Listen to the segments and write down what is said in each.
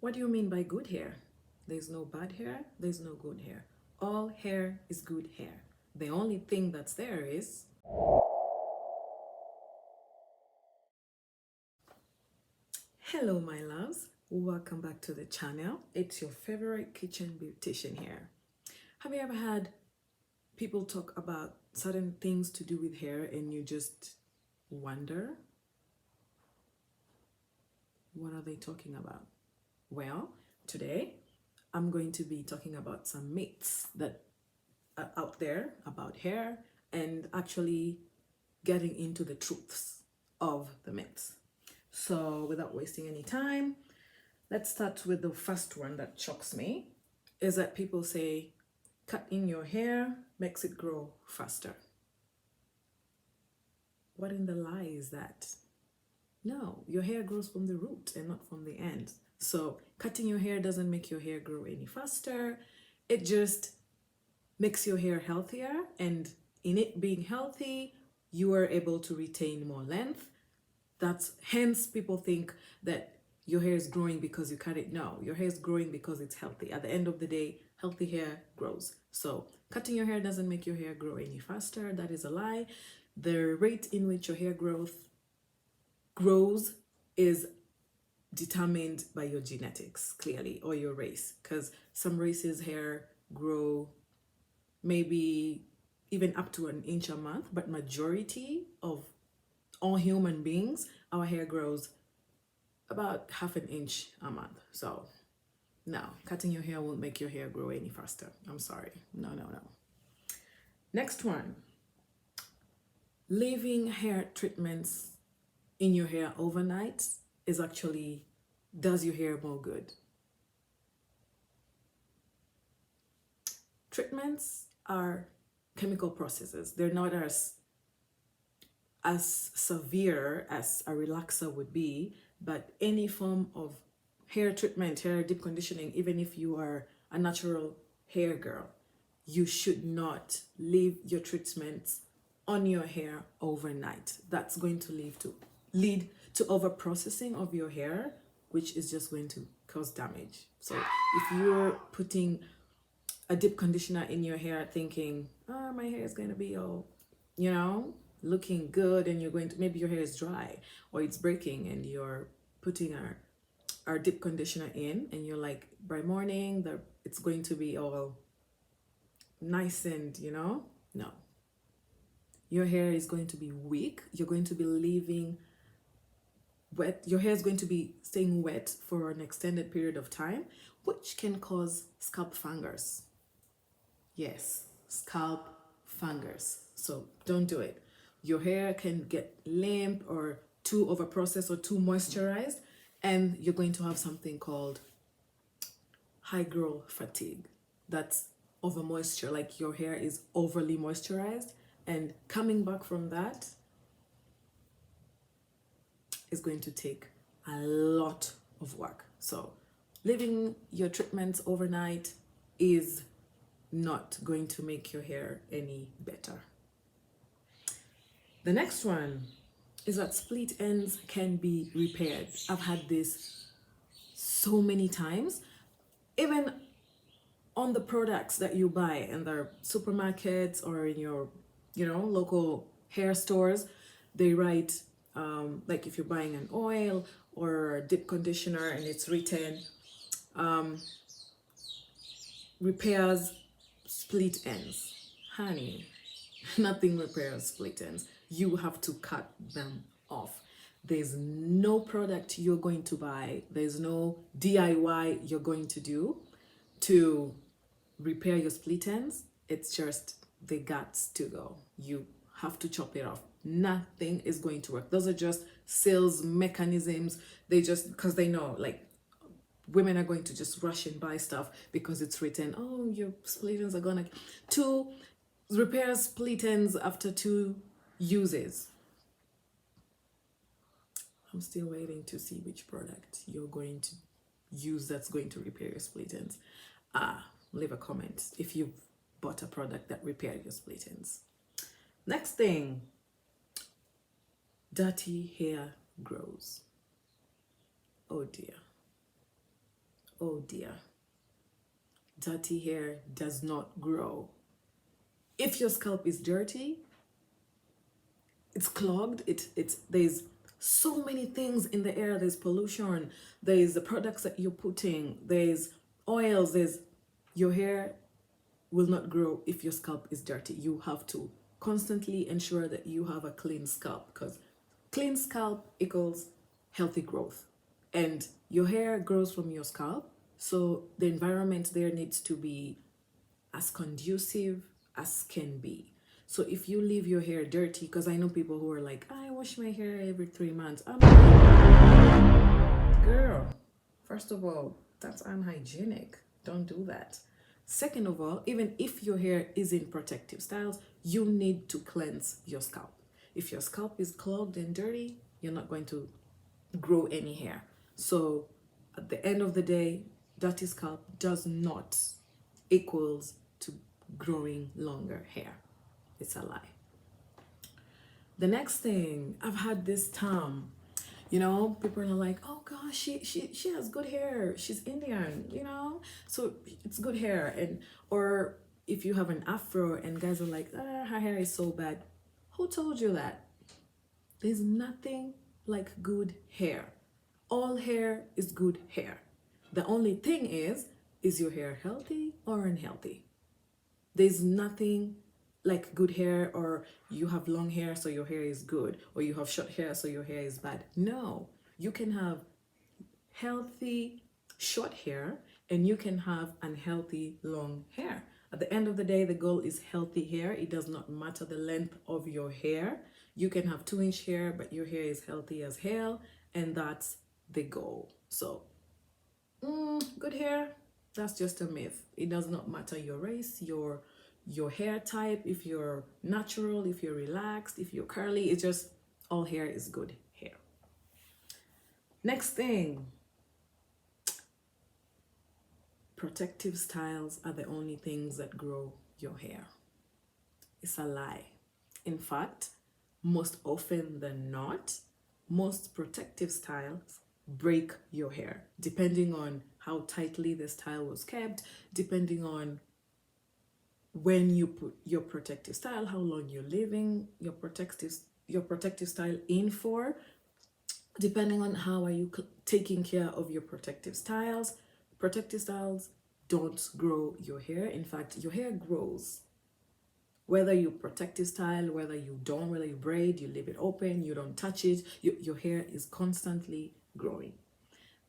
What do you mean by good hair? There's no bad hair, there's no good hair. All hair is good hair. The only thing that's there is hello, my loves. Welcome back to the channel. It's your favorite kitchen beautician here. Have you ever had people talk about certain things to do with hair and you just wonder what are they talking about? Well, today I'm going to be talking about some myths that are out there about hair and actually getting into the truths of the myths. So without wasting any time, let's start with the first one that shocks me is that people say cutting your hair makes it grow faster. What in the lie is that? No, your hair grows from the root and not from the end. So cutting your hair doesn't make your hair grow any faster. It just makes your hair healthier, and in it being healthy, you are able to retain more length. That's hence people think that your hair is growing because you cut it. No, your hair is growing because it's healthy. At the end of the day, healthy hair grows. So cutting your hair doesn't make your hair grow any faster. That is a lie. The rate in which your hair grows is determined by your genetics, clearly, or your race, because some races hair grow maybe even up to an inch a month, but majority of all human beings, our hair grows about half an inch a month. So no, cutting your hair won't make your hair grow any faster. I'm sorry. No, no, no. Next one, leaving hair treatments in your hair overnight is actually does your hair more good. Treatments are chemical processes. They're not as severe as a relaxer would be, but any form of hair treatment, hair deep conditioning, even if you are a natural hair girl, you should not leave your treatments on your hair overnight. That's going to lead to over processing of your hair, which is just going to cause damage. So if you're putting a deep conditioner in your hair thinking, oh, my hair is going to be all, looking good, and you're going to, maybe your hair is dry or it's breaking and you're putting our deep conditioner in and you're like, by morning, it's going to be all nice and, no. Your hair is going to be weak. You're going to be leaving wet. Your hair is going to be staying wet for an extended period of time, which can cause scalp fungus. Yes, scalp fungus. So don't do it. Your hair can get limp or too overprocessed or too moisturized, and you're going to have something called high growth fatigue. That's over moisture, like your hair is overly moisturized, and coming back from that is going to take a lot of work. So leaving your treatments overnight is not going to make your hair any better. The next one is that split ends can be repaired. I've had this so many times. Even on the products that you buy in the supermarkets or in your, local hair stores, they write, like if you're buying an oil or a deep conditioner and it's written, repairs split ends. Honey, nothing repairs split ends. You have to cut them off. There's no product you're going to buy, there's no DIY you're going to do to repair your split ends. It's just they got to go. You have to chop it off. Nothing is going to work. Those are just sales mechanisms. They just, because they know, like, women are going to just rush and buy stuff because it's written, oh, your split ends are gonna to repair split ends after 2 uses. I'm still waiting to see which product you're going to use that's going to repair your split ends. Leave a comment if you've bought a product that repaired your split ends. Next thing, dirty hair grows. Oh dear. Oh dear. Dirty hair does not grow. If your scalp is dirty, it's clogged, there's so many things in the air. There's pollution, there's the products that you're putting, there's oils, there's your hair will not grow if your scalp is dirty. You have to constantly ensure that you have a clean scalp, because clean scalp equals healthy growth. And your hair grows from your scalp, so the environment there needs to be as conducive as can be. So if you leave your hair dirty, because I know people who are like, I wash my hair every 3 months. I'm like, girl, first of all, that's unhygienic. Don't do that. Second of all, even if your hair is in protective styles, you need to cleanse your scalp. If your scalp is clogged and dirty, you're not going to grow any hair. So at the end of the day, dirty scalp does not equals to growing longer hair. It's a lie. The next thing, I've had this term, people are like, oh gosh, she has good hair, she's Indian, so it's good hair. And or if you have an afro and guys are like, her hair is so bad. Who told you that? There's nothing like good hair. All hair is good hair. The only thing is your hair healthy or unhealthy? There's nothing like good hair, or you have long hair so your hair is good, or you have short hair so your hair is bad. No, you can have healthy short hair and you can have unhealthy long hair. At the end of the day, the goal is healthy hair. It does not matter the length of your hair. You can have 2-inch hair, but your hair is healthy as hell, and that's the goal. So good hair, that's just a myth. It does not matter your race, your hair type, if you're natural, if you're relaxed, if you're curly. It's just all hair is good hair. Next thing, protective styles are the only things that grow your hair. It's a lie. In fact, most often than not, most protective styles break your hair, depending on how tightly the style was kept, depending on when you put your protective style, how long you're leaving your protective style in for, depending on how are you taking care of your protective styles. Protective styles don't grow your hair. In fact, your hair grows. Whether you protective style, whether you don't, whether you braid, you leave it open, you don't touch it, your hair is constantly growing.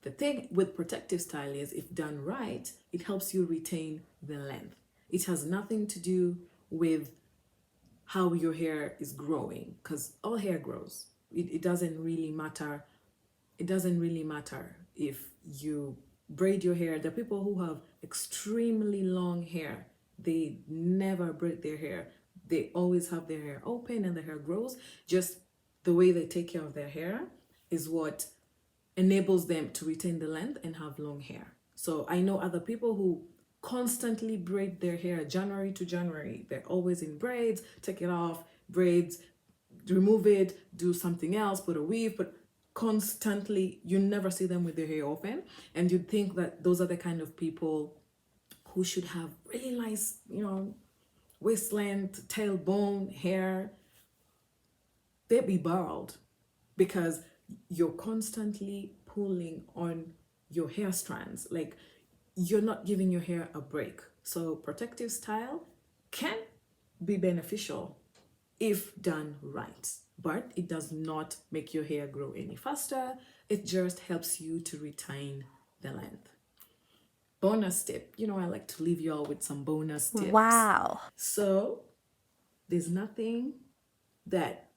The thing with protective style is, if done right, it helps you retain the length. It has nothing to do with how your hair is growing, because all hair grows. It doesn't really matter. It doesn't really matter if you braid your hair. The people who have extremely long hair, they never braid their hair. They always have their hair open and the hair grows. Just the way they take care of their hair is what enables them to retain the length and have long hair. So I know other people who constantly braid their hair January to January. They're always in braids, take it off, braids, remove it, do something else, put a weave, but constantly, you never see them with their hair open. And you'd think that those are the kind of people who should have really nice, waist length, tailbone, hair. They'd be bald because you're constantly pulling on your hair strands. Like, you're not giving your hair a break. So protective style can be beneficial if done right, but it does not make your hair grow any faster. It just helps you to retain the length. Bonus tip, I like to leave you all with some bonus tips. Wow. So there's nothing that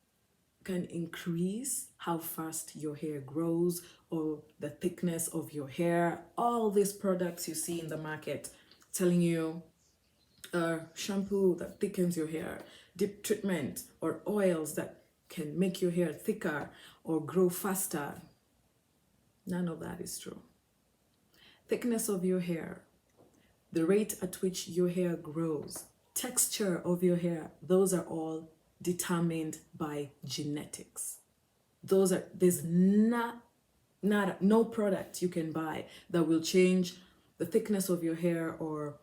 can increase how fast your hair grows or the thickness of your hair. All these products you see in the market telling you shampoo that thickens your hair, deep treatment, or oils that can make your hair thicker or grow faster. None of that is true. Thickness of your hair, the rate at which your hair grows, texture of your hair, those are all determined by genetics. There's no product you can buy that will change the thickness of your hair or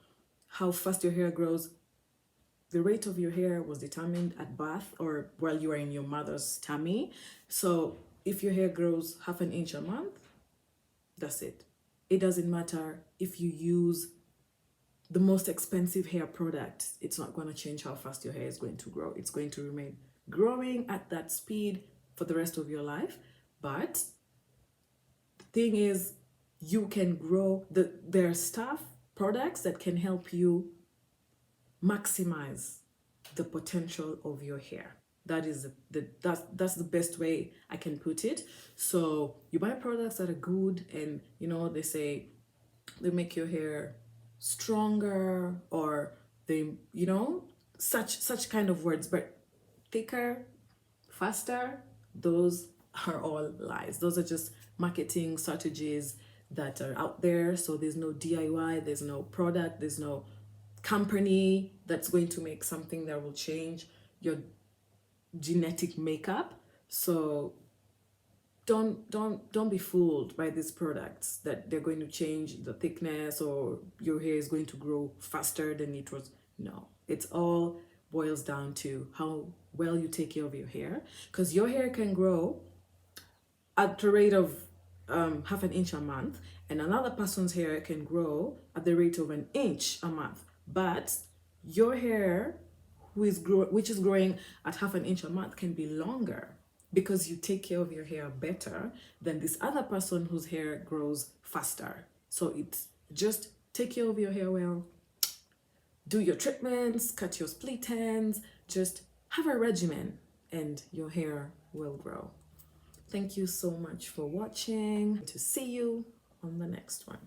how fast your hair grows, the rate of your hair was determined at birth or while you are in your mother's tummy. So if your hair grows half an inch a month, that's it. It doesn't matter if you use the most expensive hair product, it's not going to change how fast your hair is going to grow. It's going to remain growing at that speed for the rest of your life. But the thing is, you can grow, there are stuff, products that can help you maximize the potential of your hair. That is that's the best way I can put it. So you buy products that are good, and they say they make your hair stronger, or they such kind of words, but thicker, faster, those are all lies. Those are just marketing strategies that are out there. So there's no DIY, there's no product, there's no company that's going to make something that will change your genetic makeup. So don't be fooled by these products that they're going to change the thickness or your hair is going to grow faster than it was. No, it's all boils down to how well you take care of your hair, because your hair can grow at the rate of half an inch a month, and another person's hair can grow at the rate of an inch a month. But your hair, which is growing at half an inch a month, can be longer because you take care of your hair better than this other person whose hair grows faster. So it's just take care of your hair well, do your treatments, cut your split ends, just have a regimen and your hair will grow. Thank you so much for watching. To see you on the next one.